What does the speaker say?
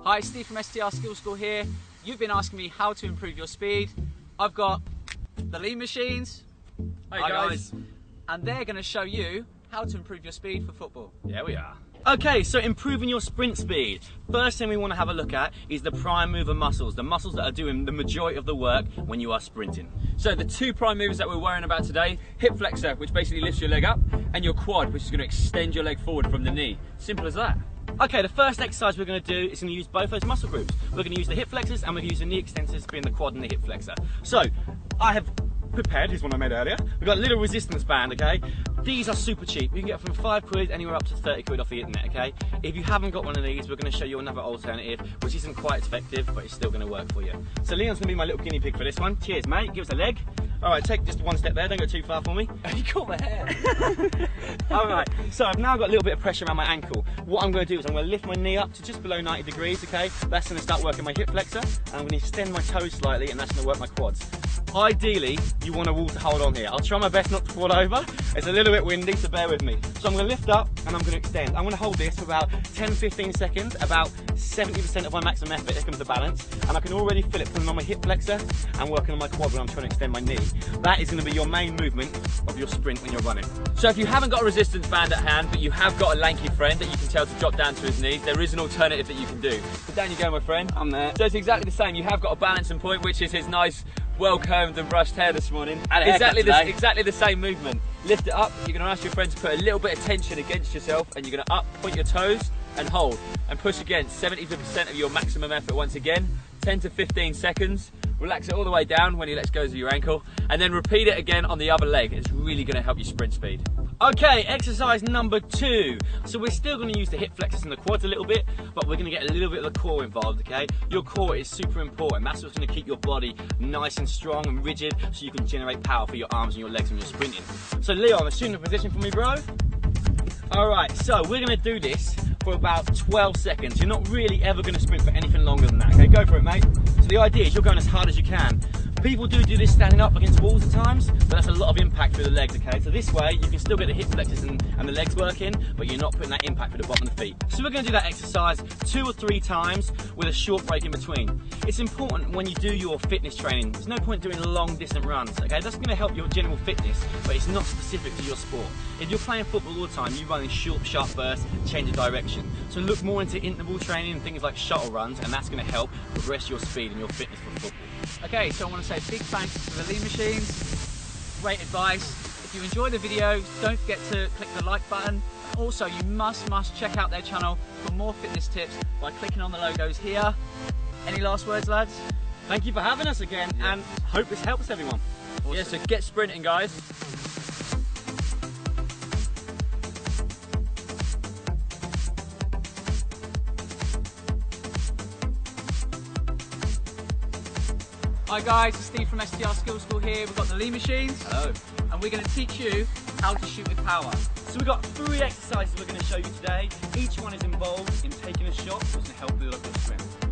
Hi, Steve from StrSkillSchool here. You've been asking me how to improve your speed. I've got the lean machines. Hi guys. And they're going to show you how to improve your speed for football. Yeah, we are. Okay, so improving your sprint speed. First thing we want to have a look at is the prime mover muscles, the muscles that are doing the majority of the work when you are sprinting. So the two prime movers that we're worrying about today, hip flexor, which basically lifts your leg up, and your quad, which is going to extend your leg forward from the knee. Simple as that. Okay, the first exercise we're going to do is going to use both those muscle groups. We're going to use the hip flexors and we're going to use the knee extensors, being the quad and the hip flexor. So, I have prepared, here's one I made earlier. We've got a little resistance band, okay? These are super cheap. You can get from £5 anywhere up to 30 quid off the internet, okay? If you haven't got one of these, we're going to show you another alternative, which isn't quite as effective, but it's still going to work for you. So Leon's going to be my little guinea pig for this one. Cheers, mate. Give us a leg. All right, take just one step there. Don't go too far for me. You caught my hair. All right, so I've now got a little bit of pressure around my ankle. What I'm going to do is I'm going to lift my knee up to just below 90 degrees, okay? That's going to start working my hip flexor, and I'm going to extend my toes slightly, and that's going to work my quads. Ideally, you want a wall to hold on here. I'll try my best not to fall over. It's a little bit windy, so bear with me. So I'm going to lift up and I'm going to extend. I'm going to hold this for about 10-15 seconds, about 70% of my maximum effort. Here comes the balance. And I can already feel it pulling on my hip flexor and working on my quad when I'm trying to extend my knee. That is going to be your main movement of your sprint when you're running. So if you haven't got a resistance band at hand, but you have got a lanky friend that you can tell to drop down to his knees, there is an alternative that you can do. So down you go, my friend. I'm there. So it's exactly the same. You have got a balancing point, which is his nice, well-combed and brushed hair this morning. And exactly the same movement. Lift it up. You're going to ask your friend to put a little bit of tension against yourself, and you're going to up, point your toes, and hold, and push again. 70% of your maximum effort once again. 10 to 15 seconds. Relax it all the way down when he lets go of your ankle, and then repeat it again on the other leg. It's really going to help you sprint speed. Okay, exercise number 2. So we're still going to use the hip flexors and the quads a little bit, but we're going to get a little bit of the core involved, okay? Your core is super important. That's what's going to keep your body nice and strong and rigid so you can generate power for your arms and your legs when you're sprinting. So Leon, assume the position for me, bro. Alright, so we're going to do this for about 12 seconds. You're not really ever going to sprint for anything longer than that, okay? Go for it, mate. So the idea is you're going as hard as you can. People do this standing up against walls at times, but that's a lot of impact through the legs, okay? So this way, you can still get the hip flexors and the legs working, but you're not putting that impact through the bottom of the feet. So we're going to do that exercise 2 or 3 times with a short break in between. It's important when you do your fitness training. There's no point doing long, distant runs, okay? That's going to help your general fitness, but it's not specific to your sport. If you're playing football all the time, you run in short, sharp bursts, change of direction. So look more into interval training and things like shuttle runs, and that's going to help progress your speed and your fitness for football. Okay, so I want to say big thanks to the lean machines. Great advice. If you enjoyed the video, don't forget to click the like button. Also, you must check out their channel for more fitness tips by clicking on the logos here. Any last words, lads? Thank you for having us again, and hope this helps everyone. Awesome. Yeah, so get sprinting, guys. Hi guys, it's Steve from StrSkillSchool here. We've got the lean machines. Hello. And we're going to teach you how to shoot with power. So we've got 3 exercises we're going to show you today. Each one is involved in taking a shot, which is going to help build up your strength.